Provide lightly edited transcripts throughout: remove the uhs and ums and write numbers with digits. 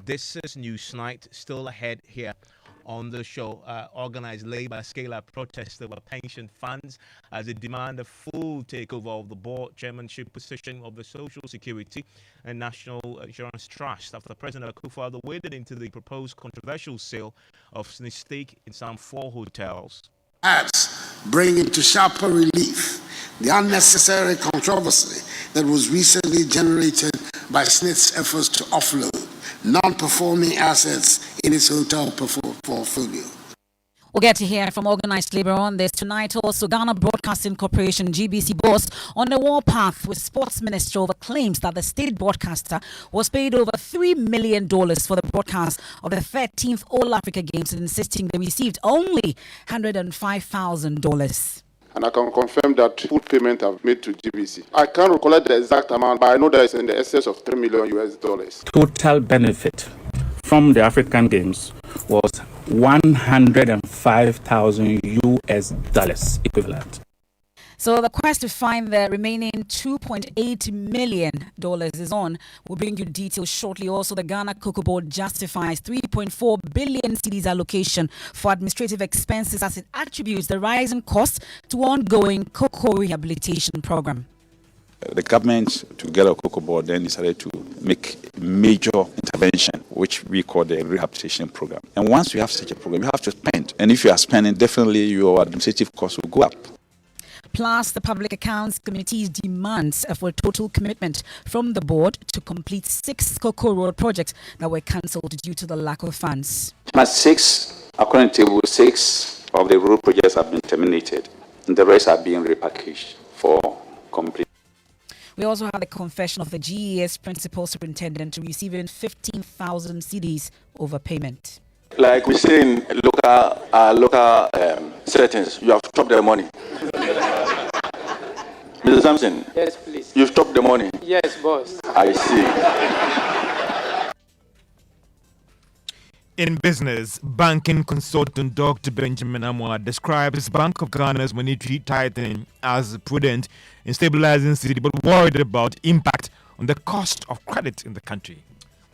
This is News Night, still ahead here on the show. Organized labor scale up protest over pension funds as they demand a full takeover of the board chairmanship position of the Social Security and National Insurance Trust after President Akufo-Addo waded into the proposed controversial sale of his stake in some 4 hotels. Bring into sharper relief the unnecessary controversy that was recently generated by Smith's efforts to offload non-performing assets in its hotel portfolio. We'll get to hear from organized labor on this tonight. Also, Ghana Broadcasting Corporation (GBC) boss on the warpath with Sports Minister over claims that the state broadcaster was paid over $3 million for the broadcast of the 13th All Africa Games, insisting they received only $105,000. And I can confirm that full payment I've made to GBC. I can't recollect the exact amount, but I know that it's in the excess of $3 million. Total benefit from the African Games was $105,000 equivalent. So the quest to find the remaining $2.8 million is on. We'll bring you details shortly. Also, the Ghana Cocoa Board justifies 3.4 billion cedis allocation for administrative expenses as it attributes the rising costs to ongoing cocoa rehabilitation program. The government, together with Cocoa Board, then decided to make major intervention, which we call the rehabilitation program. And once you have such a program, you have to spend. And if you are spending, definitely your administrative costs will go up. Plus, the Public Accounts Committee's demands for a total commitment from the board to complete 6 Cocoa Road projects that were cancelled due to the lack of funds. But 6, according to Table 6, of the road projects have been terminated, and the rest are being repackaged for complete. We also have the confession of the GES Principal Superintendent to receiving 15,000 cedis overpayment. Like we say in local settings, you have stopped the money. Mr. Sampson. Yes, please. You stopped the money. Yes, boss. I see. In business, banking consultant Dr. Benjamin Amwa describes Bank of Ghana's monetary tightening as prudent in stabilizing city, but worried about impact on the cost of credit in the country.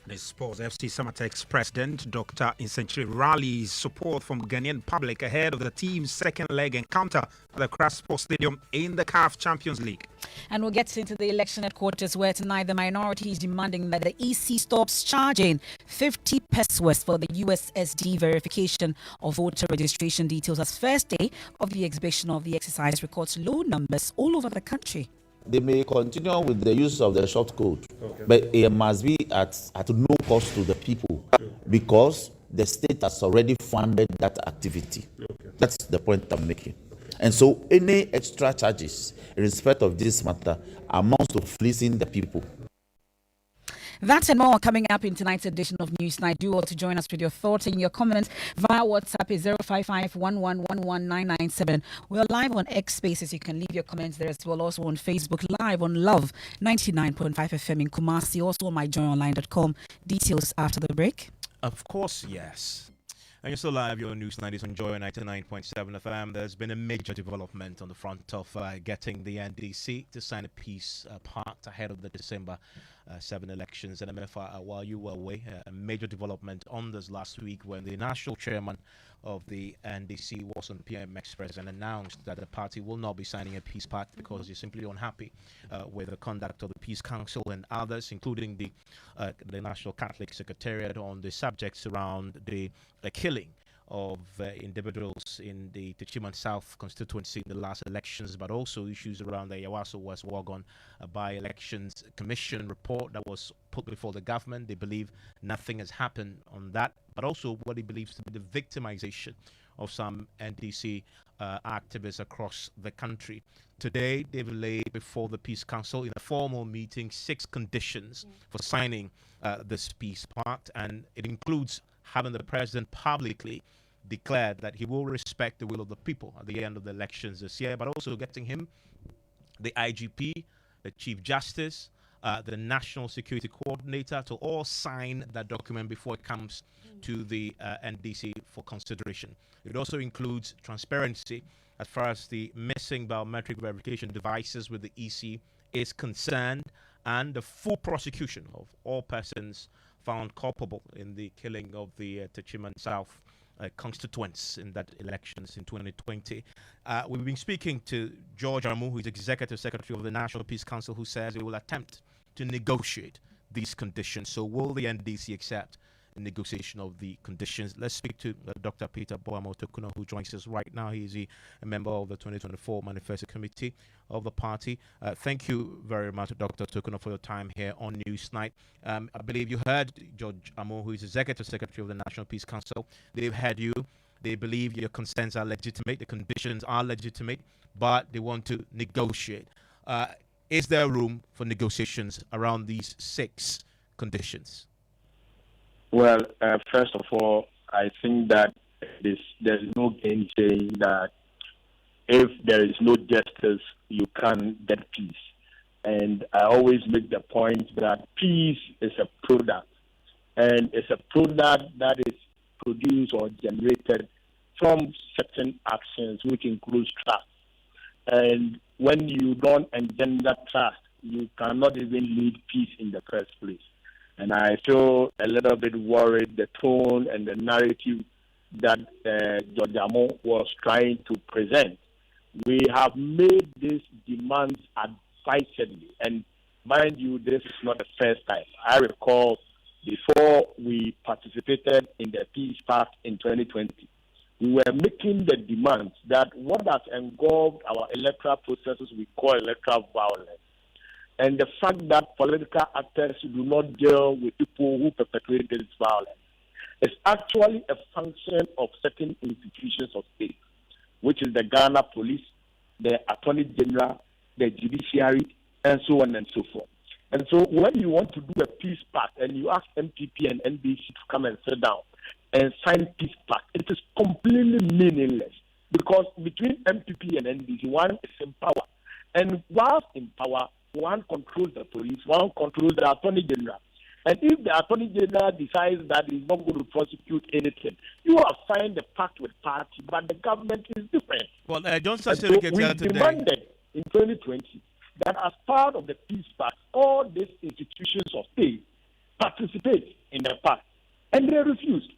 The Sports FC Summertex president, Dr. Insenchiri, rallies support from Ghanaian public ahead of the team's second leg encounter at the Accra Sports Stadium in the CAF Champions League. And we'll get into the election headquarters where tonight the minority is demanding that the EC stops charging 50 pesos for the USSD verification of voter registration details as first day of the exhibition of the exercise records low numbers all over the country. They may continue with the use of the short code, but it must be at no cost to the people because the state has already funded that activity. That's the point I'm making. And so any extra charges in respect of this matter amounts to fleecing the people. That and more coming up in tonight's edition of News Night. Do want to join us with your thoughts and your comments via WhatsApp is 055-111-1997. We're live on X Spaces. You can leave your comments there as well. Also on Facebook Live on Love 99.5 FM in Kumasi. Also on myjoyonline.com. Details after the break. Of course, yes. And you're still live, your News Night is on Joy 99.7 FM. There's been a major development on the front of getting the NDC to sign a peace pact ahead of the December 7 elections. And MFR, while you were away, a major development on this last week when the national chairman of the NDC was on PM Express and announced that the party will not be signing a peace pact because he's simply unhappy with the conduct of the Peace Council and others, including the National Catholic Secretariat, on the subjects around the killing of individuals in the Techiman South constituency in the last elections, but also issues around the Yawaso West Wagon by-elections commission report that was put before the government. They believe nothing has happened on that, but also what he believes to be the victimization of some NDC activists across the country. Today, they've laid before the Peace Council in a formal meeting 6 conditions for signing this peace pact, and it includes having the president publicly declared that he will respect the will of the people at the end of the elections this year, but also getting him, the IGP, the Chief Justice, the National Security Coordinator to all sign that document before it comes to the NDC for consideration. It also includes transparency as far as the missing biometric verification devices with the EC is concerned, and the full prosecution of all persons found culpable in the killing of the Techiman South constituents in that elections in 2020. We've been speaking to George Amu, who is Executive Secretary of the National Peace Council, who says he will attempt to negotiate these conditions. So will the NDC accept a negotiation of the conditions? Let's speak to Dr. Peter Boamo-Tokunor, who joins us right now. He is a member of the 2024 Manifesto Committee of the party. Thank you very much, Dr. Tokunor, for your time here on Newsnight. I believe you heard George Amu, who is Executive Secretary of the National Peace Council. They've heard you. They believe your concerns are legitimate, the conditions are legitimate, but they want to negotiate. Is there room for negotiations around these 6 conditions? Well, first of all, I think that there's no gain saying that if there is no justice, you can't get peace. And I always make the point that peace is a product, and it's a product that is produced or generated from certain actions, which includes trust. And when you don't engender trust, you cannot even lead peace in the first place. And I feel a little bit worried the tone and the narrative that George Amu was trying to present. We have made these demands advisedly, and mind you, this is not the first time. I recall before we participated in the Peace Pact in 2020, we were making the demands that what has engulfed our electoral processes we call electoral violence, and the fact that political actors do not deal with people who perpetrate this violence is actually a function of certain institutions of state, which is the Ghana Police, the Attorney General, the Judiciary, and so on and so forth. And so when you want to do a peace pact and you ask MPP and NBC to come and sit down and sign peace pact, it is completely meaningless, because between MPP and NBC, one is in power. And whilst in power, one controls the police, one controls the Attorney General. And if the Attorney General decides that he's not going to prosecute anything, you have signed a pact with party, but the government is different. Well, Johnson so we demanded in 2020 that as part of the peace pact, all these institutions of state participate in the pact, and they refused.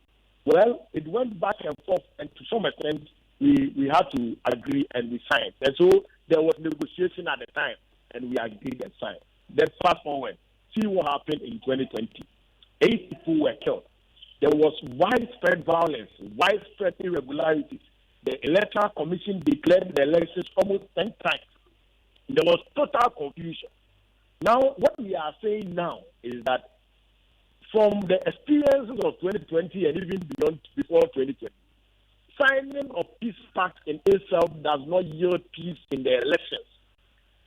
Well, it went back and forth, and to some extent, we had to agree and we signed. And so there was negotiation at the time, and we agreed and signed. Then fast forward, see what happened in 2020. 8 people were killed. There was widespread violence, widespread irregularities. The Electoral Commission declared the elections almost 10 times. There was total confusion. Now, what we are saying now is that from the experiences of 2020 and even beyond before 2020, signing of peace pact in itself does not yield peace in the elections.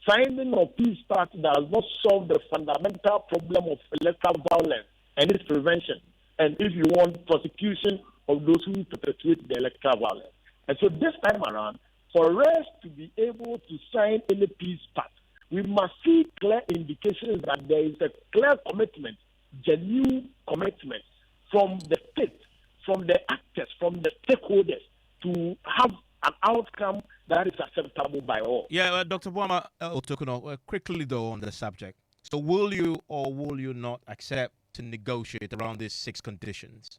Signing of peace pact does not solve the fundamental problem of electoral violence and its prevention, and if you want, prosecution of those who perpetrate the electoral violence. And so this time around, for us to be able to sign any peace pact, we must see clear indications that there is a clear commitment, genuine commitment from the state, from the actors, from the stakeholders to have an outcome that is acceptable by all. Yeah, Dr. Boamo-Tokunor, quickly though on the subject. So will you or will you not accept to negotiate around these 6 conditions?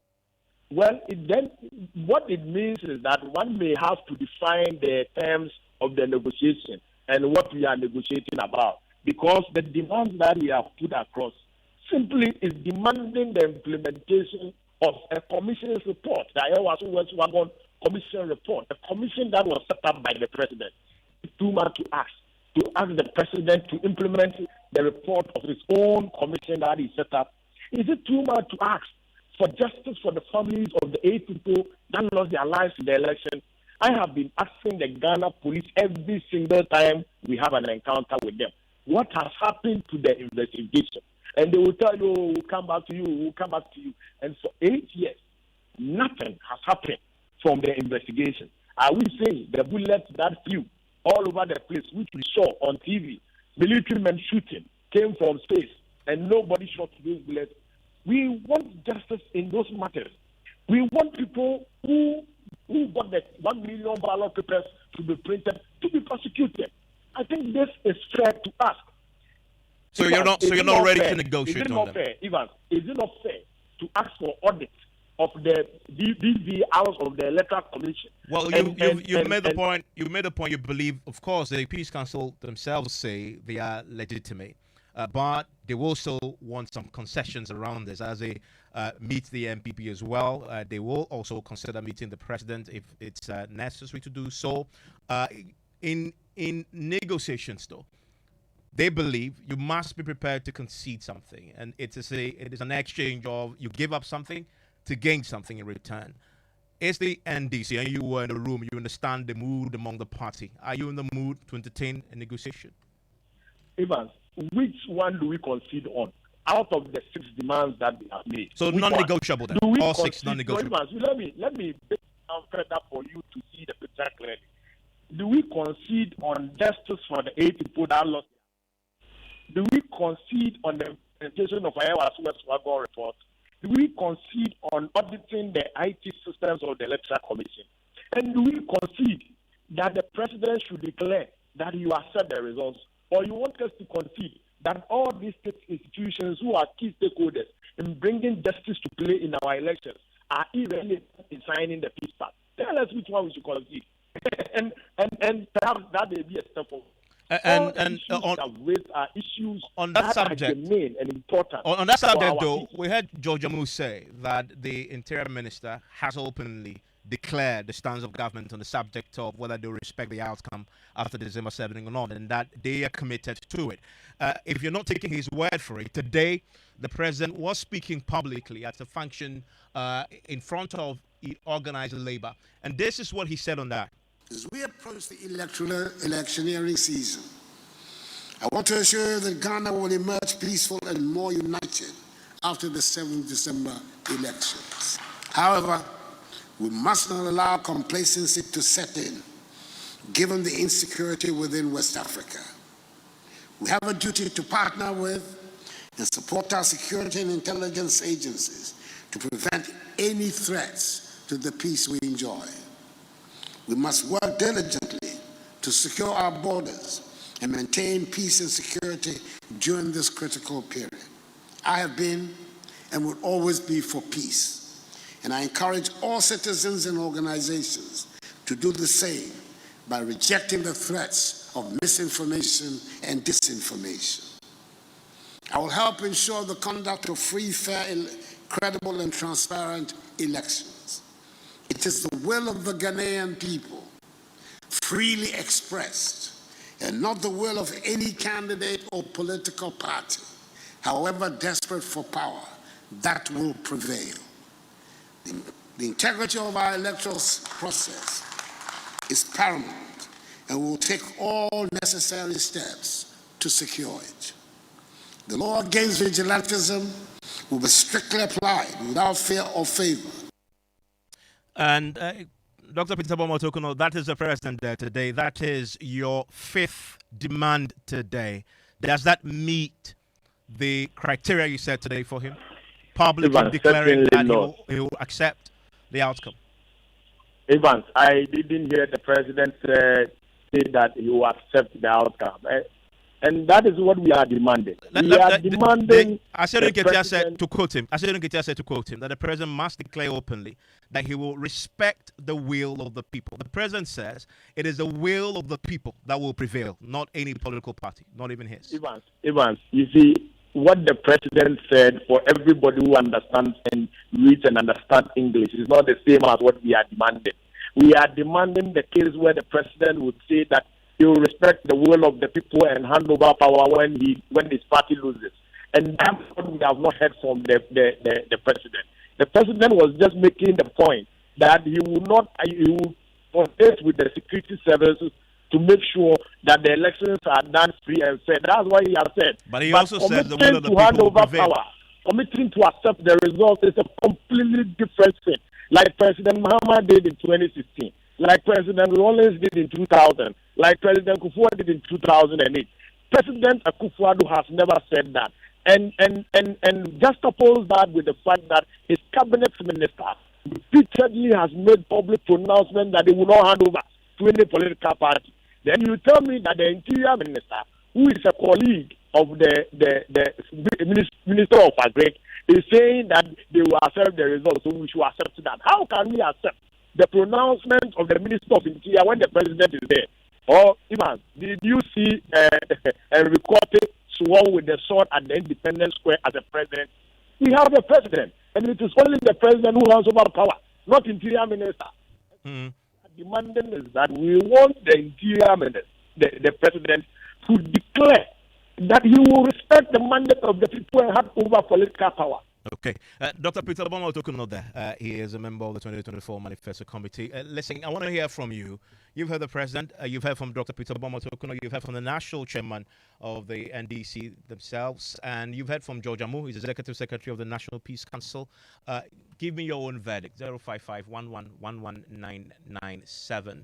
Well, what it means is that one may have to define the terms of the negotiation and what we are negotiating about, because the demands that we have put across simply is demanding the implementation of a commission's report, the Ayawaso Commission report, a commission that was set up by the president. It's too much to ask the president to implement the report of his own commission that he set up. Is it too much to ask for justice for the families of the 8 people that lost their lives in the election? I have been asking the Ghana police every single time we have an encounter with them, what has happened to the investigation? And they will tell you, we'll come back to you, we'll come back to you. And for 8 years, nothing has happened from the investigation. Are we saying the bullets that flew all over the place, which we saw on TV, military men shooting, came from space, and nobody shot those bullets? We want justice in those matters. We want people who got the 1 million ballot papers to be printed to be prosecuted. I think this is fair to ask. So you're not ready to negotiate on them. Evans, is it not fair to ask for audit of the hours of the Electoral Commission? Well, you made the point. You made the point. You believe, of course, the Peace Council themselves say they are legitimate, but they will still want some concessions around this as they meet the MPP as well. They will also consider meeting the president if it's necessary to do so. In negotiations, though, they believe you must be prepared to concede something, and it is an exchange of you give up something to gain something in return. It's the NDC, and you were in the room. You understand the mood among the party. Are you in the mood to entertain a negotiation? Evans, which one do we concede on out of the 6 demands that we have made? So non-negotiable then. All 6 non-negotiable. Evans, let me break down further for you to see the picture clearly. Do we concede on justice for the 8 people that lost? Do we concede on the implementation of our Swaggle report? Do we concede on auditing the IT systems of the Electoral Commission? And do we concede that the president should declare that you accept the results? Or you want us to concede that all these state institutions who are key stakeholders in bringing justice to play in our elections are irrelevant in signing the peace pact? Tell us which one we should concede. and perhaps that may be a step forward. Issues on that subject, main and important. On that subject, though, we heard George Amu say that the Interior Minister has openly declared the stance of government on the subject of whether they respect the outcome after December 7 or not, and that they are committed to it. If you're not taking his word for it, today the president was speaking publicly at a function in front of organized labor, and this is what he said on that. As we approach the electioneering season, I want to assure you that Ghana will emerge peaceful and more united after the 7th December elections. However, we must not allow complacency to set in, given the insecurity within West Africa. We have a duty to partner with and support our security and intelligence agencies to prevent any threats to the peace we enjoy. We must work diligently to secure our borders and maintain peace and security during this critical period. I have been and will always be for peace, and I encourage all citizens and organizations to do the same by rejecting the threats of misinformation and disinformation. I will help ensure the conduct of free, fair, credible, and transparent elections. It is the will of the Ghanaian people, freely expressed, and not the will of any candidate or political party, however desperate for power, that will prevail. The integrity of our electoral process is paramount, and we will take all necessary steps to secure it. The law against vigilantism will be strictly applied without fear or favor. And Dr. Peter Bomotokuno, that is the president there today. That is your 5th demand today. Does that meet the criteria you set today for him? Publicly declaring that he will accept the outcome. Evans, I didn't hear the president say that he will accept the outcome. And that is what we are demanding. Asiedu Nketia said to quote him that the president must declare openly that he will respect the will of the people. The president says it is the will of the people that will prevail, not any political party, not even his. Evans, you see, what the president said, for everybody who understands and reads and understands English, is not the same as what we are demanding. We are demanding the case where the president would say that he will respect the will of the people and hand over power when his party loses. And that's what we have not heard from the president. The president was just making the point that he will contest with the security services to make sure that the elections are done free and fair. That's what he has said. But he also said the will of the people will prevail. Committing to accept the results is a completely different thing. Like President Mahama did in 2016. Like President Rawlings did in 2000, like President Akufo-Addo did in 2008. President Akufo-Addo has never said that. And juxtapose that with the fact that his cabinet minister repeatedly has made public pronouncement that they will not hand over to any political party. Then you tell me that the interior minister, who is a colleague of the Minister of Agri is saying that they will accept the results, so we should accept that. How can we accept the pronouncement of the Minister of Interior when the President is there? Or, Iman, did you see Enrique sworn with the sword at the Independence Square as a president? We have a president, and it is only the president who has over power, not Interior Minister. Demanding is that we want the Interior Minister, the president, to declare that he will respect the mandate of the people and have over political power. Okay. Dr. Peter Obama Tokuno there. He is a member of the 2024 Manifesto Committee. Listen, I want to hear from you. You've heard the president. You've heard from Dr. Peter Obama Tokuno. You've heard from the national chairman of the NDC themselves. And you've heard from George Amu. He's the executive secretary of the National Peace Council. Give me your own verdict. 055-11-11997.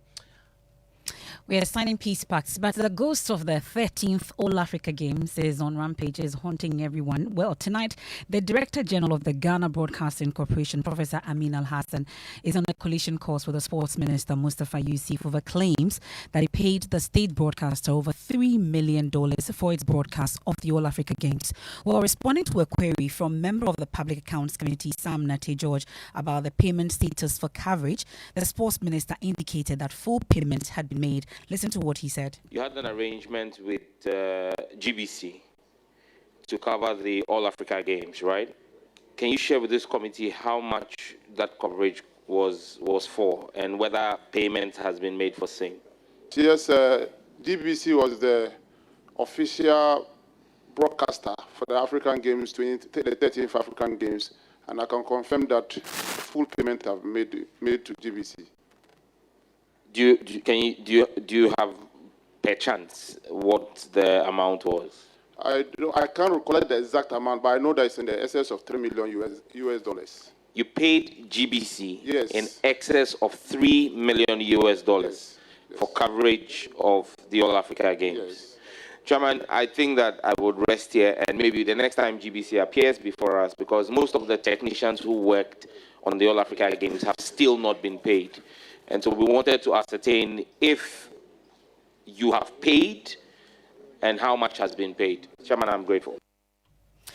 We are signing peace pacts, but the ghost of the 13th All Africa Games is on rampage, is haunting everyone. Well, tonight, the Director General of the Ghana Broadcasting Corporation, Professor Amin Al-Hassan, is on a collision course with the Sports Minister, Mustafa Yusuf, over claims that he paid the state broadcaster over $3 million for its broadcast of the All Africa Games. While responding to a query from member of the Public Accounts Committee, Sam Nate George, about the payment status for coverage, the Sports Minister indicated that full payment had been made. Listen to what he said. You had an arrangement with GBC to cover the All Africa Games, right? Can you share with this committee how much that coverage was for and whether payment has been made for same? Yes, GBC was the official broadcaster for the African Games, the 13th African Games, and I can confirm that full payment have made to GBC. Do you have per chance what the amount was? I can't recollect the exact amount, but I know that it's in the excess of $3 million US dollars. You paid GBC in Yes. excess of $3 million US dollars for coverage of the All Africa Games. Yes. Chairman, I think that I would rest here, and maybe the next time GBC appears before us, because most of the technicians who worked on the All Africa Games have still not been paid. And so we wanted to ascertain if you have paid and how much has been paid. Chairman, I'm grateful.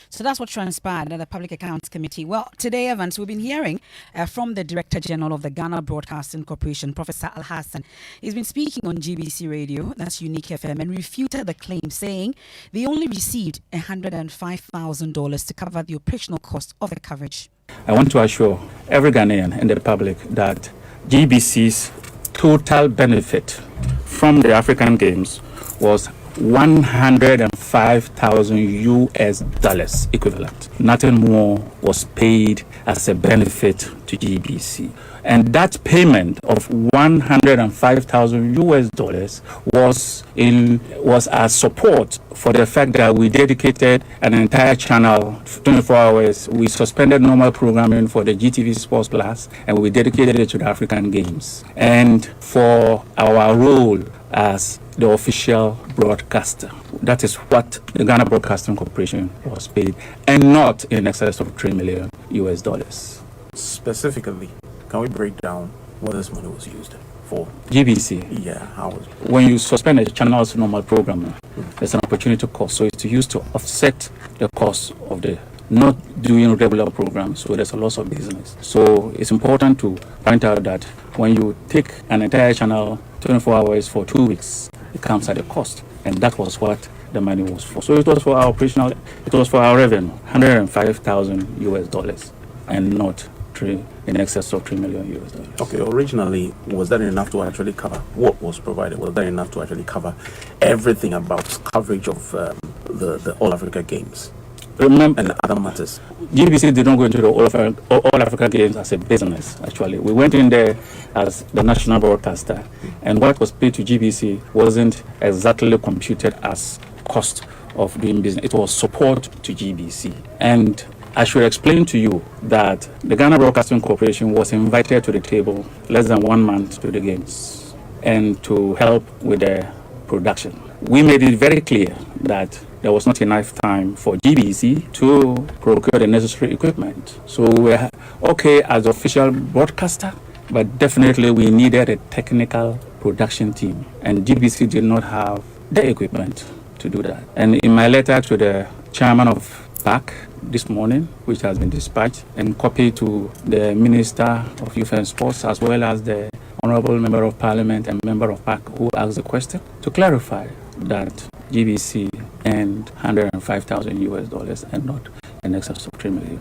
So that's what transpired at the Public Accounts Committee. Well, today, Evans, we've been hearing from the Director General of the Ghana Broadcasting Corporation, Professor Al-Hassan. He's been speaking on GBC Radio, that's Unique FM, and refuted the claim, saying they only received $105,000 to cover the operational cost of the coverage. I want to assure every Ghanaian and the public that GBC's total benefit from the African Games was $105,000 equivalent. Nothing more was paid as a benefit to GBC. And that payment of $105,000 was as support for the fact that we dedicated an entire channel 24 hours. We suspended normal programming for the GTV Sports Plus, and we dedicated it to the African Games. And for our role as the official broadcaster. That is what the Ghana Broadcasting Corporation was paid, and not in excess of $3 million US dollars. Specifically, can we break down what this money was used for? GBC. Yeah, how was it? When you suspend a channel's normal programming, there's an opportunity cost. So it's used to offset the cost of the not doing regular programs, so there's a loss of business. So it's important to point out that when you take an entire channel 24 hours for 2 weeks, it comes at a cost, and that was what the money was for. So it was for our operational, it was for our revenue, $105,000 US dollars, and not in excess of $3 million US dollars. Okay, originally, was that enough to actually cover what was provided? Was that enough to actually cover everything about coverage of the All Africa Games? Remember, and other matters. GBC did not go into the All Africa Games as a business, actually. We went in there as the national broadcaster, and what was paid to GBC wasn't exactly computed as cost of doing business. It was support to GBC. And I should explain to you that the Ghana Broadcasting Corporation was invited to the table less than 1 month to the games and to help with the production. We made it very clear that there was not enough time for GBC to procure the necessary equipment. So we were okay as official broadcaster, but definitely we needed a technical production team, and GBC did not have the equipment to do that. And in my letter to the chairman of Pact this morning, which has been dispatched, and copied to the Minister of Youth and Sports, as well as the Honorable Member of Parliament and Member of Pact who asked the question, to clarify that GBC earned $105,000 and not an excess of $3 million.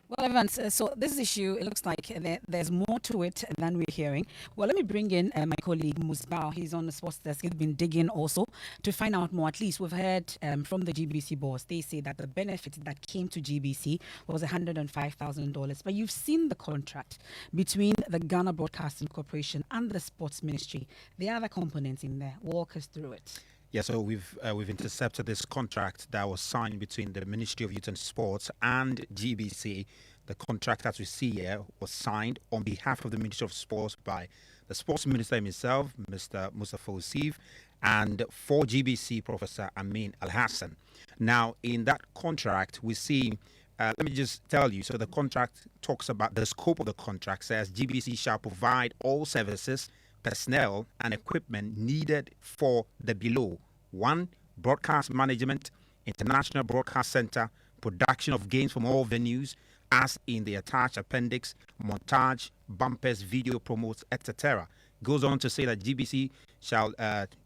Well, Evans, so this issue, it looks like there's more to it than we're hearing. Well, let me bring in my colleague Musbao. He's on the sports desk. He's been digging also to find out more. At least we've heard from the GBC boss. They say that the benefit that came to GBC was $105,000. But you've seen the contract between the Ghana Broadcasting Corporation and the Sports Ministry. The other components in there. Walk us through it. Yeah, so we've intercepted this contract that was signed between the Ministry of Youth and Sports and GBC. The contract, as we see here, was signed on behalf of the Ministry of Sports by the Sports Minister himself, Mr. Mustafa Usif, and for GBC, Professor Amin Al-Hassan. Now, in that contract, we see, let me just tell you, so the contract talks about the scope of the contract, says GBC shall provide all services, personnel and equipment needed for the below: 1. Broadcast management, international broadcast center, production of games from all venues, as in the attached appendix, montage, bumpers, video promos, etc. Goes on to say that GBC shall,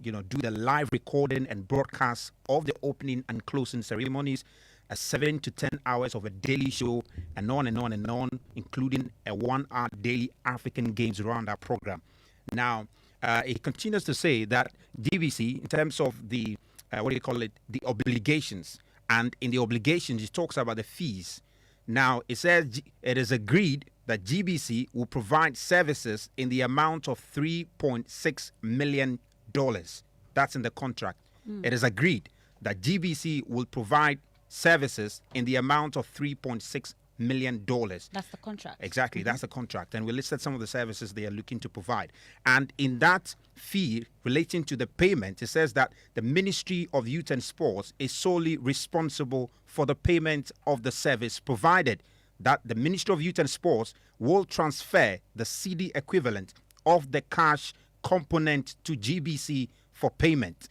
do the live recording and broadcast of the opening and closing ceremonies, 7 to 10 hours of a daily show, and on and on and on, including a 1-hour daily African Games roundup program. Now, it continues to say that GBC, in terms of the, the obligations, and in the obligations, it talks about the fees. Now, it says it is agreed that GBC will provide services in the amount of $3.6 million. That's in the contract. It is agreed that GBC will provide services in the amount of $3.6 million. That's the contract. Exactly, that's the contract. And we listed some of the services they are looking to provide. And in that fee relating to the payment, it says that the Ministry of Youth and Sports is solely responsible for the payment of the service provided. That the Ministry of Youth and Sports will transfer the CD equivalent of the cash component to GBC for payment.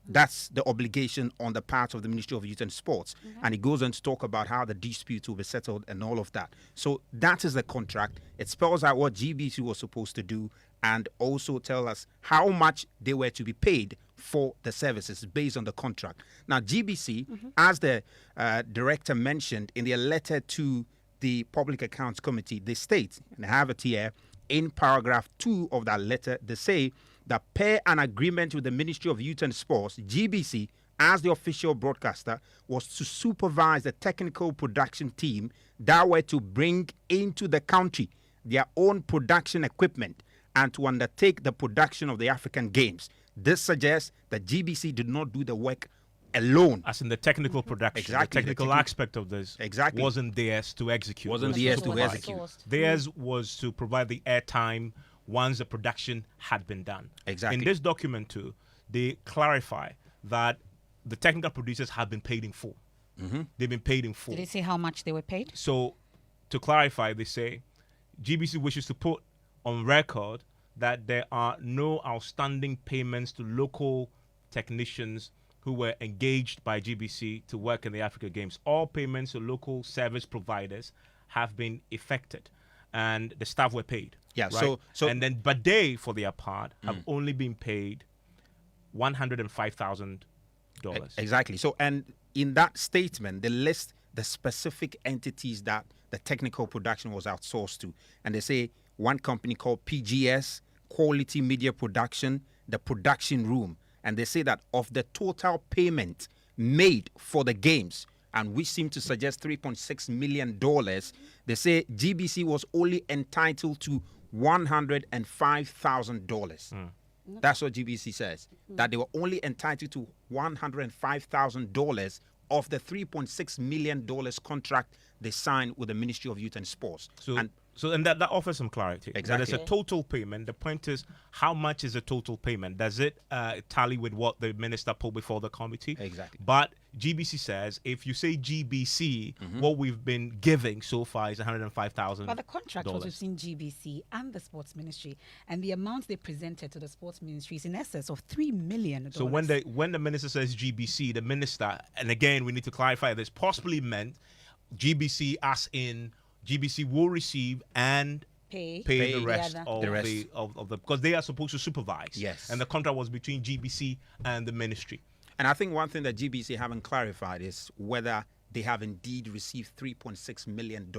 That's the obligation on the part of the Ministry of Youth and Sports. And it goes on to talk about how the dispute will be settled and all of that. So that is the contract. It spells out what GBC was supposed to do and also tell us how much they were to be paid for the services based on the contract. Now, GBC, as the director mentioned in their letter to the Public Accounts Committee, they state, and I have it here, in paragraph 2 of that letter, they say that per an agreement with the Ministry of Youth and Sports, GBC, as the official broadcaster, was to supervise the technical production team that were to bring into the country their own production equipment and to undertake the production of the African Games. This suggests that GBC did not do the work alone. As in the technical production, exactly, the technical aspect of this wasn't theirs to execute. Theirs was to provide the airtime once the production had been done. Exactly. In this document too, they clarify that the technical producers have been paid in full. They've been paid in full. Did they say how much they were paid? So, to clarify, they say GBC wishes to put on record that there are no outstanding payments to local technicians who were engaged by GBC to work in the Africa Games. All payments to local service providers have been effected, and the staff were paid. Yeah. Right? So and then, but they, for their part, have only been paid $105,000. Exactly. So, and in that statement, they list the specific entities that the technical production was outsourced to, and they say one company called PGS, Quality Media Production, the production room. And they say that of the total payment made for the games, and which seem to suggest $3.6 million, they say GBC was only entitled to $105,000. That's what GBC says, that they were only entitled to $105,000 of the $3.6 million contract they signed with the Ministry of Youth and Sports. And that offers some clarity. Exactly. There's a total payment. The point is, how much is the total payment? Does it tally with what the minister put before the committee? Exactly. But GBC says, if you say GBC, what we've been giving so far is $105,000. But the contract was between GBC and the Sports Ministry, and the amount they presented to the Sports Ministry is in excess of $3 million. So when the minister says GBC, the minister, and again, we need to clarify this, possibly meant GBC as in GBC will receive and pay the rest of the because they are supposed to supervise. Yes. And the contract was between GBC and the ministry. And I think one thing that GBC haven't clarified is whether they have indeed received $3.6 million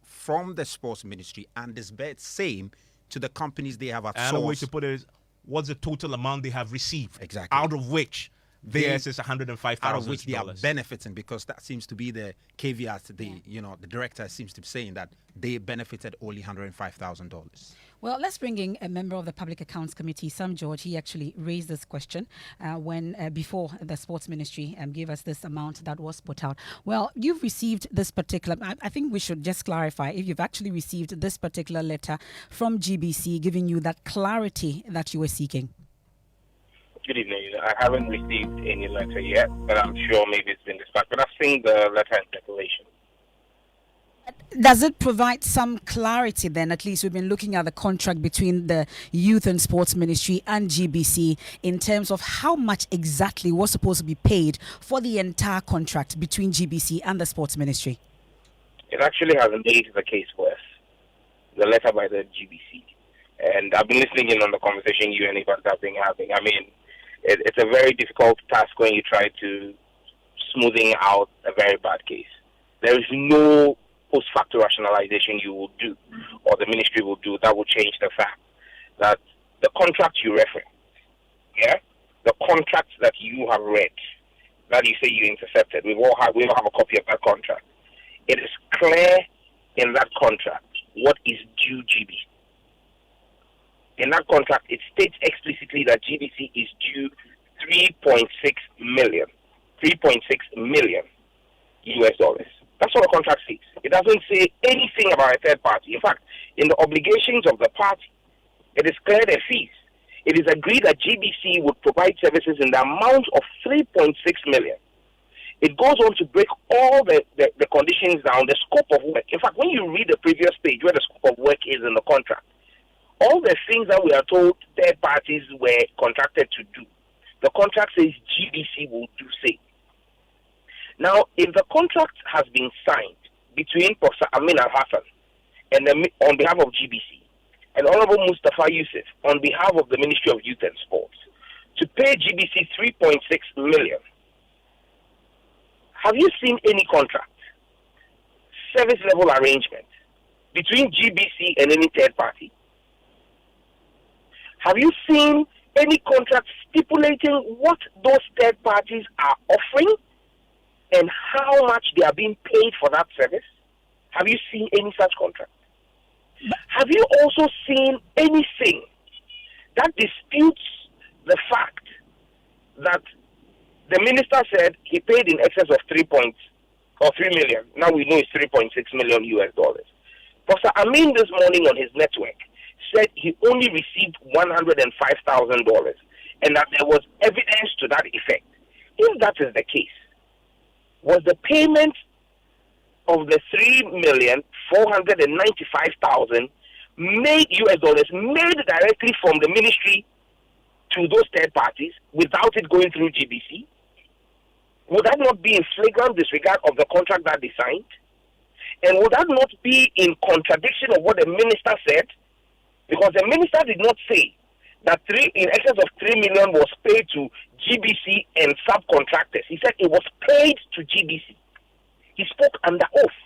from the sports ministry and is same to the companies they have outsourced. And a way to put it is, what's the total amount they have received? Exactly. Out of which theirs is $105,000. Out of which they are benefiting, because that seems to be the caveat. The director seems to be saying that they benefited only $105,000. Well, let's bring in a member of the Public Accounts Committee, Sam George. He actually raised this question before the Sports Ministry gave us this amount that was put out. Well, you've received this particular. I think we should just clarify if you've actually received this particular letter from GBC giving you that clarity that you were seeking. Good evening. I haven't received any letter yet, but I'm sure maybe it's been dispatched. But I've seen the letter and declaration. Does it provide some clarity then? At least we've been looking at the contract between the Youth and Sports Ministry and GBC in terms of how much exactly was supposed to be paid for the entire contract between GBC and the Sports Ministry. It actually has made the case worse. The letter by the GBC. And I've been listening in on the conversation you and Evans have been having. I mean, it's a very difficult task when you try to smoothing out a very bad case. There is no post-facto rationalization you will do or the ministry will do that will change the fact that the contract you reference, the contract that you have read, that you say you intercepted, we all have a copy of that contract. It is clear in that contract what is due GBC. In that contract, it states explicitly that GBC is due 3.6 million US dollars. That's what the contract says. It doesn't say anything about a third party. In fact, in the obligations of the party, it is clear their fees. It is agreed that GBC would provide services in the amount of 3.6 million. It goes on to break all the conditions down, the scope of work. In fact, when you read the previous page where the scope of work is in the contract, all the things that we are told third parties were contracted to do, the contract says GBC will do same. Now, if the contract has been signed between Professor Amin Al-Hassan and on behalf of GBC and Honorable Mustafa Yusuf on behalf of the Ministry of Youth and Sports to pay GBC 3.6 million, have you seen any contract, service level arrangement between GBC and any third party? Have you seen any contract stipulating what those third parties are offering and how much they are being paid for that service? Have you seen any such contract? Have you also seen anything that disputes the fact that the minister said he paid in excess of 3 million? Now we know it's 3.6 million US dollars. Professor Amin this morning on his network said he only received $105,000 and that there was evidence to that effect. If that is the case, was the payment of the $3,495,000 made US dollars made directly from the ministry to those third parties without it going through GBC? Would that not be in flagrant disregard of the contract that they signed? And would that not be in contradiction of what the minister said? Because the minister did not say that in excess of 3 million was paid to GBC and subcontractors. He said it was paid to GBC. He spoke under oath.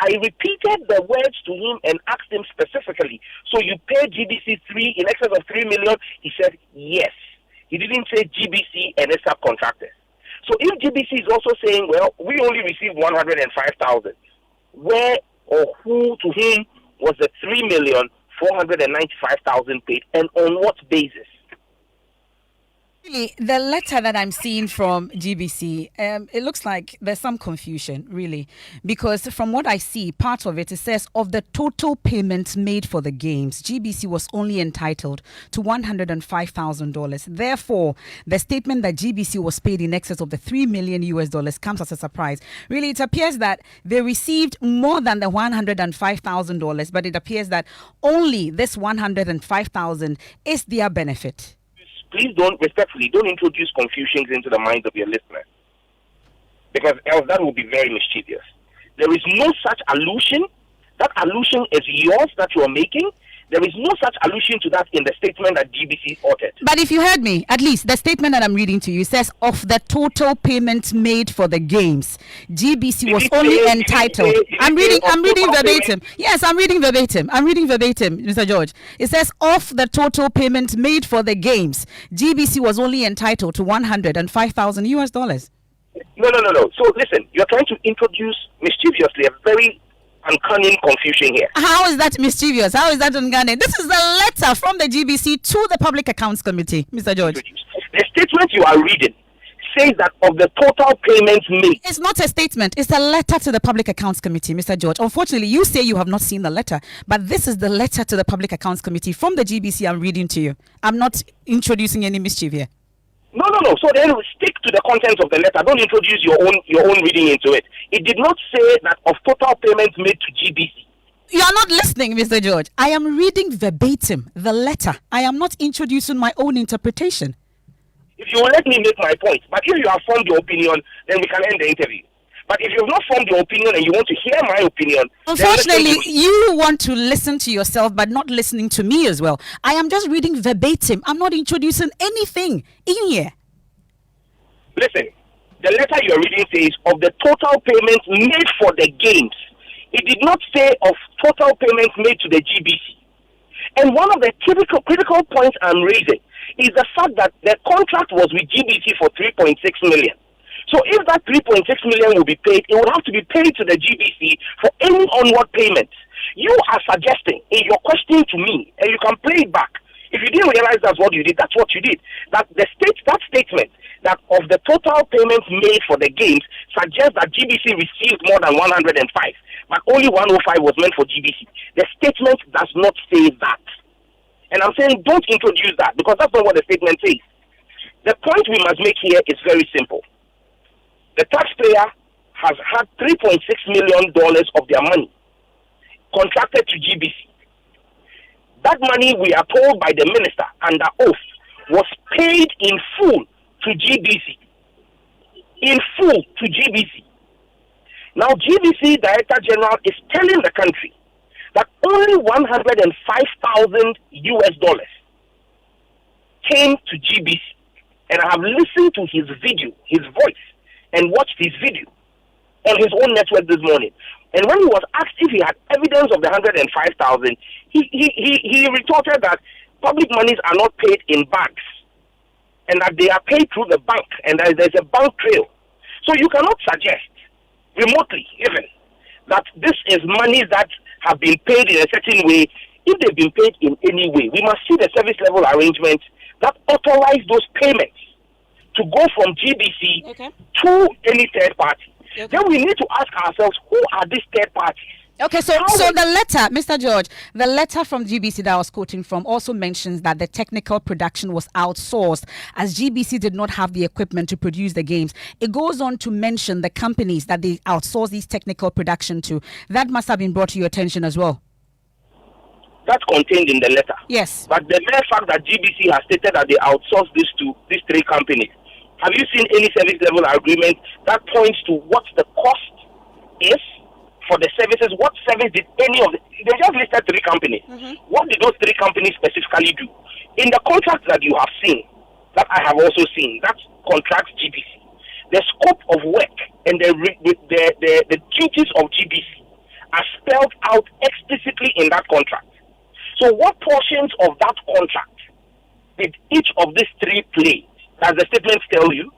I repeated the words to him and asked him specifically, so you paid GBC in excess of 3 million? He said yes. He didn't say GBC and its subcontractors. So if GBC is also saying, well, we only received 105,000, where or who to whom was the 3,495,000 paid, and on what basis? Really, the letter that I'm seeing from GBC, it looks like there's some confusion, really, because from what I see, part of it says of the total payments made for the games, GBC was only entitled to $105,000. Therefore, the statement that GBC was paid in excess of the $3 million US comes as a surprise. Really, it appears that they received more than the $105,000, but it appears that only this $105,000 is their benefit. Please don't introduce confusions into the minds of your listeners, because else that will be very mischievous. There is no such allusion. That allusion is yours that you are making. There is no such allusion to that in the statement that GBC authored. But if you heard me, at least the statement that I'm reading to you says of the total payments made for the games, GBC was only entitled. I'm reading verbatim. Yes, I'm reading verbatim, Mr. George. It says of the total payments made for the games, GBC was only entitled to $105,000 US. No. So listen, you're trying to introduce mischievously a very uncanny confusion here. How is that mischievous? How is that uncanny? This is the letter from the GBC to the Public Accounts Committee, Mr. George. The statement you are reading says that of the total payments made. It's not a statement. It's a letter to the Public Accounts Committee, Mr. George. Unfortunately, you say you have not seen the letter, but this is the letter to the Public Accounts Committee from the GBC I'm reading to you. I'm not introducing any mischief here. No. So then stick to the contents of the letter. Don't introduce your own reading into it. It did not say that of total payments made to GBC. You are not listening, Mr. George. I am reading verbatim the letter. I am not introducing my own interpretation. If you will let me make my point, but if you have formed your opinion, then we can end the interview. But if you have not formed your opinion and you want to hear my opinion, unfortunately, you want to listen to yourself, but not listening to me as well. I am just reading verbatim. I'm not introducing anything in here. Listen, the letter you are reading says of the total payments made for the games. It did not say of total payments made to the GBC. And one of the critical points I'm raising is the fact that the contract was with GBC for $3.6 million. So if that $3.6 million will be paid, it would have to be paid to the GBC for any onward payments. You are suggesting in your question to me, and you can play it back. If you didn't realize that's what you did, that's what you did. That statement that of the total payments made for the games suggests that GBC received more than 105, but only 105 was meant for GBC. The statement does not say that. And I'm saying don't introduce that, because that's not what the statement says. The point we must make here is very simple. The taxpayer has had $3.6 million of their money contracted to GBC. That money, we are told by the minister under oath, was paid in full to GBC. In full to GBC. Now, GBC Director General is telling the country that only $105,000 US came to GBC. And I have listened to his video, his voice, and watched his video on his own network this morning. And when he was asked if he had evidence of the 105,000, he retorted that public monies are not paid in bags, and that they are paid through the bank, and there's a bank trail. So you cannot suggest, remotely even, that this is monies that have been paid in a certain way. If they've been paid in any way, we must see the service level arrangements that authorize those payments to go from GBC to any third party. Then we need to ask ourselves, who are these third parties? Okay, so the letter, Mr. George, the letter from GBC that I was quoting from also mentions that the technical production was outsourced as GBC did not have the equipment to produce the games. It goes on to mention the companies that they outsource these technical production to. That must have been brought to your attention as well. That's contained in the letter. Yes. But the mere fact that GBC has stated that they outsourced this to these three companies, have you seen any service level agreement that points to what the cost is for the services? What service did any of they just listed three companies. What did those three companies specifically do? In the contract that you have seen, that I have also seen, that contracts GBC, the scope of work and the duties of GBC are spelled out explicitly in that contract. So what portions of that contract did each of these three play? Does the statement tell you?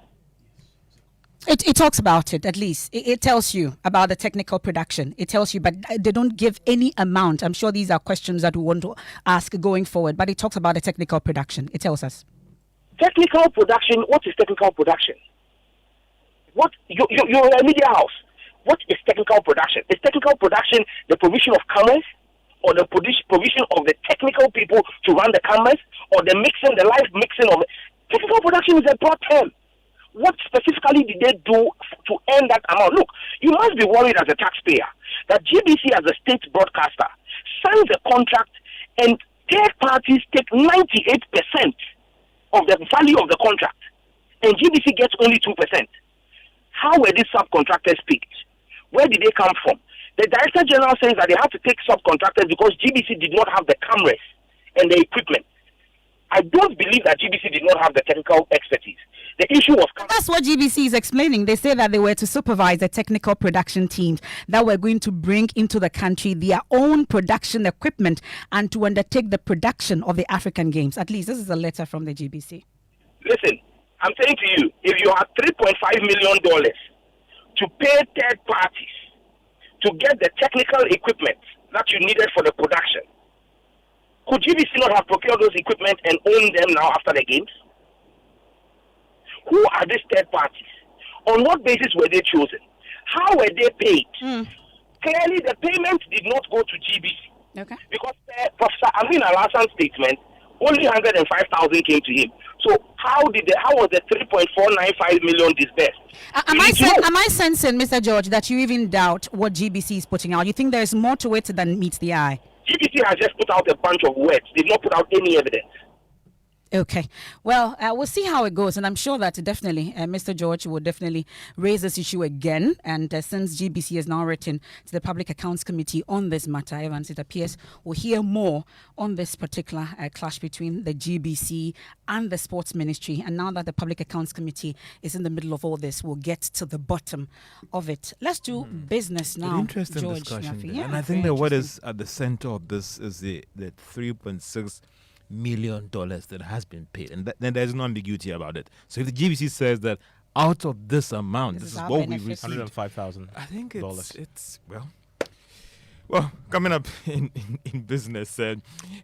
It talks about it, at least. It tells you about the technical production. It tells you, but they don't give any amount. I'm sure these are questions that we want to ask going forward, but it talks about the technical production. It tells us. Technical production, what is technical production? What you're a media house. What is technical production? Is technical production the provision of cameras, or the provision of the technical people to run the cameras, or the live mixing of it? Technical production is a broad term. What specifically did they do to earn that amount? Look, you must be worried as a taxpayer that GBC as a state broadcaster signs a contract and third parties take 98% of the value of the contract, and GBC gets only 2%. How were these subcontractors picked? Where did they come from? The Director General says that they had to take subcontractors because GBC did not have the cameras and the equipment. I don't believe that GBC did not have the technical expertise. The issue was... That's what GBC is explaining. They say that they were to supervise the technical production teams that were going to bring into the country their own production equipment and to undertake the production of the African Games. At least this is a letter from the GBC. Listen, I'm saying to you, if you had $3.5 million to pay third parties to get the technical equipment that you needed for the production, could GBC not have procured those equipment and own them now after the games? Who are these third parties? On what basis were they chosen? How were they paid? Clearly, the payment did not go to GBC. Okay. Because Professor Amin Al-Hassan's statement, only 105,000 came to him. So how was the 3.495 million disbursed? Am I sensing, Mr. George, that you even doubt what GBC is putting out? You think there is more to it than meets the eye? GBC has just put out a bunch of words. Did not put out any evidence. Okay. Well, we'll see how it goes. And I'm sure that definitely Mr. George will definitely raise this issue again. And since GBC has now written to the Public Accounts Committee on this matter, Evans, it appears we'll hear more on this particular clash between the GBC and the Sports Ministry. And now that the Public Accounts Committee is in the middle of all this, we'll get to the bottom of it. Let's do business now. An interesting George discussion. Yeah, and I think that what is at the center of this is the $3.6 million that has been paid, and then there's no ambiguity about it. So if the GBC says that out of this amount, this is what we received, $105,000. I think it's well, coming up in business,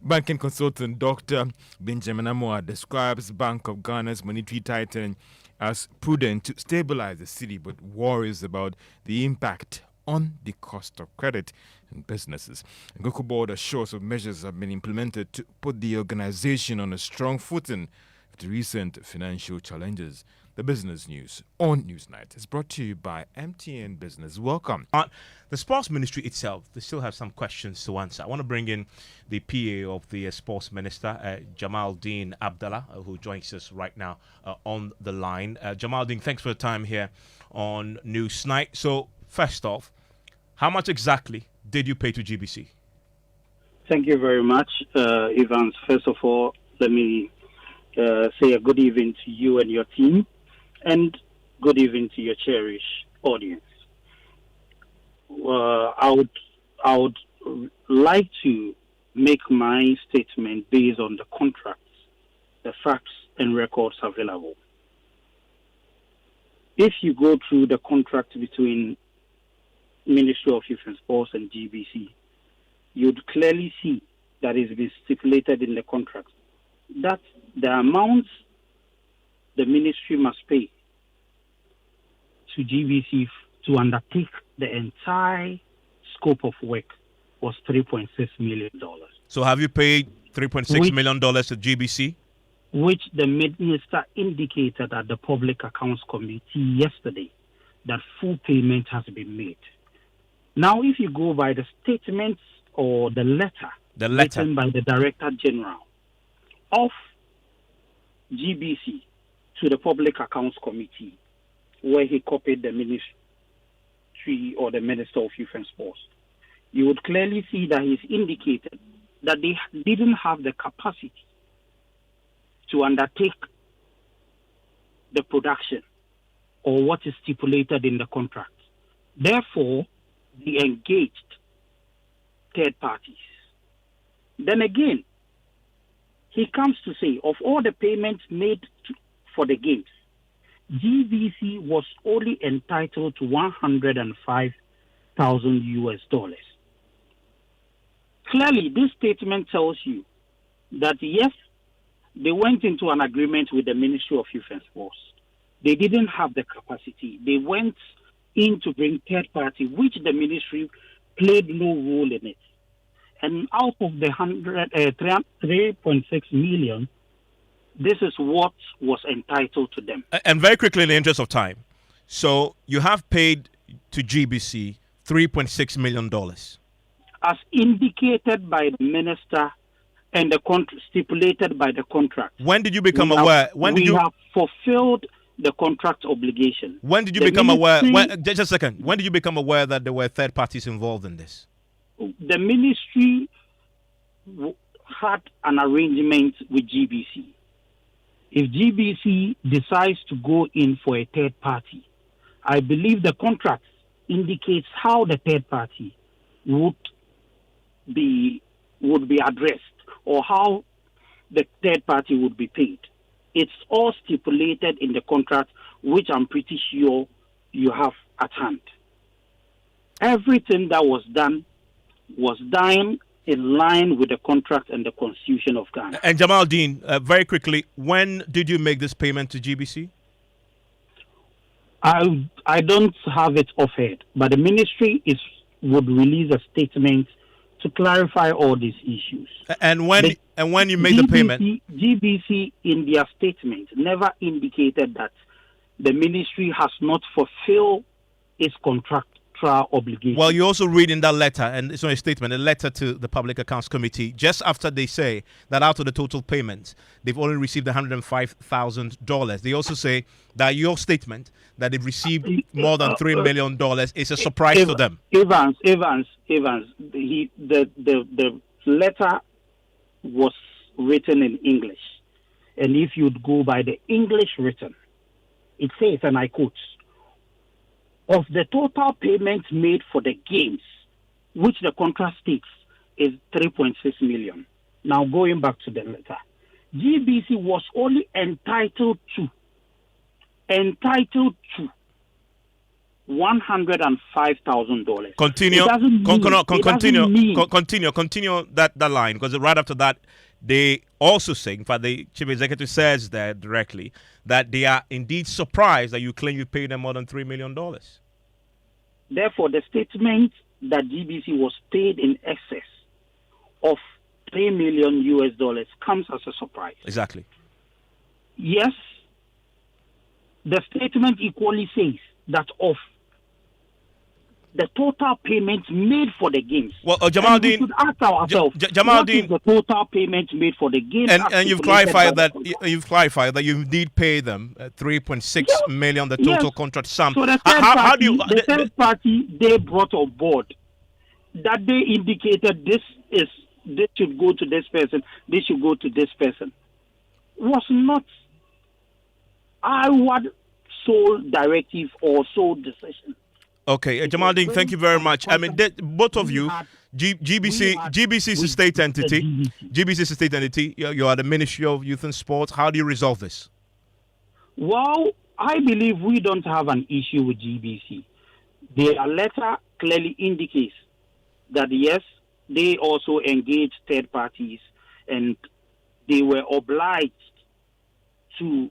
banking consultant Dr. Benjamin Amoa describes Bank of Ghana's monetary tightening as prudent to stabilize the city, but worries about the impact on the cost of credit and businesses. And Goko Board assures of measures have been implemented to put the organization on a strong footing after recent financial challenges. The business news on Newsnight is brought to you by MTN Business. Welcome. The Sports Ministry itself, they still have some questions to answer. I want to bring in the PA of the Sports Minister, Jamaldeen Abdallah, who joins us right now on the line. Jamaldeen, thanks for the time here on Newsnight. So, first off, how much exactly did you pay to GBC? Thank you very much, Evans. First of all, let me say a good evening to you and your team, and good evening to your cherished audience. I would like to make my statement based on the contracts, the facts and records available. If you go through the contract between Ministry of Youth and Sports and GBC, you'd clearly see that it's been stipulated in the contract that the amounts the ministry must pay to GBC to undertake the entire scope of work was $3.6 million. So have you paid $3.6 million to GBC? Which the minister indicated at the Public Accounts Committee yesterday that full payment has been made. Now, if you go by the statements or the letter written by the Director General of GBC to the Public Accounts Committee, where he copied the ministry or the Minister of Youth and Sports, you would clearly see that he's indicated that they didn't have the capacity to undertake the production or what is stipulated in the contract. Therefore, they engaged third parties. Then again, he comes to say, of all the payments made for the games, GBC was only entitled to $105,000. Clearly, this statement tells you that yes, they went into an agreement with the Ministry of Youth and Sports. They didn't have the capacity. They went in to bring third party, which the ministry played no role in it. And out of the 3.6 million, this is what was entitled to them. And very quickly, in the interest of time, so you have paid to GBC $3.6 million. As indicated by the minister and the stipulated by the contract. When did you become aware? We have fulfilled the contract obligation. When did you become aware? Just a second. When did you become aware that there were third parties involved in this? The ministry had an arrangement with GBC. If GBC decides to go in for a third party, I believe the contract indicates how the third party would be addressed or how the third party would be paid. It's all stipulated in the contract, which I'm pretty sure you have at hand. Everything that was done in line with the contract and the Constitution of Ghana. And Jamaldeen, very quickly, when did you make this payment to GBC? I don't have it offhand, but the ministry would release a statement to clarify all these issues. And when you made the payment, GBC in their statement never indicated that the ministry has not fulfilled its contractual obligation. Well, you also read in that letter, and it's not a statement, a letter to the Public Accounts Committee, just after they say that out of the total payments, they've only received $105,000. They also say that your statement that they've received more than $3 million is a surprise to them. Evans, the letter was written in English. And if you'd go by the English written, it says, and I quote, of the total payments made for the games, which the contract states is 3.6 million. Now, going back to the letter, GBC was only entitled to $105,000. Continue that line, because right after that, they also say, in fact, the chief executive says there directly that they are indeed surprised that you claim you paid them more than $3 million. Therefore, the statement that GBC was paid in excess of $3 million US comes as a surprise. Exactly. Yes, the statement equally says that of the total payments made for the games. Well, Jamaldeen, we should ask ourselves, what is the total payment made for the games? And you've clarified that you indeed pay them $3.6 million, the total contract sum. So the third party they brought on board, that they indicated this should go to this person, this should go to this person, was not our sole directive or sole decision. Okay, Jamaldeen, thank you very much. I mean, both of you, GBC is a state entity. GBC is a state entity. You are the Ministry of Youth and Sports. How do you resolve this? Well, I believe we don't have an issue with GBC. Their letter clearly indicates that, yes, they also engaged third parties and they were obliged to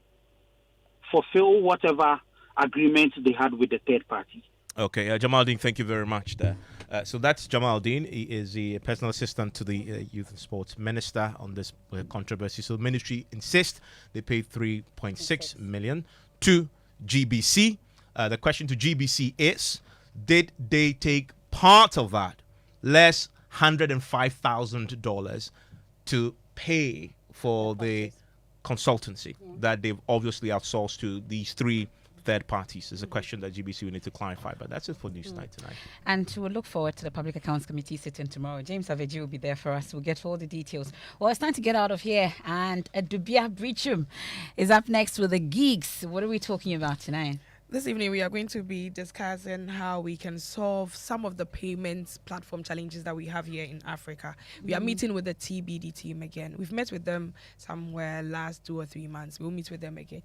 fulfill whatever agreements they had with the third party. Okay, Jamaldeen, thank you very much there. So that's Jamaldeen. He is the personal assistant to the Youth and Sports Minister on this controversy. So the ministry insists they paid $3.6 million to GBC. The question to GBC is, did they take part of that, less $105,000, to pay for the consultancy that they've obviously outsourced to these three third parties? Is a question that GBC will need to clarify, but that's it for Newsnight tonight. And we'll look forward to the Public Accounts Committee sitting tomorrow. James Aveji will be there for us. We'll get all the details. Well, it's time to get out of here, and Dubia Breachum is up next with the gigs. What are we talking about tonight? This evening, we are going to be discussing how we can solve some of the payments platform challenges that we have here in Africa. We are meeting with the TBD team again. We've met with them somewhere last 2 or 3 months. We'll meet with them again.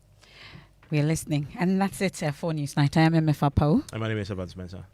We're listening. And that's it for Newsnight. I am MF Apau. And my name is Evan Spencer.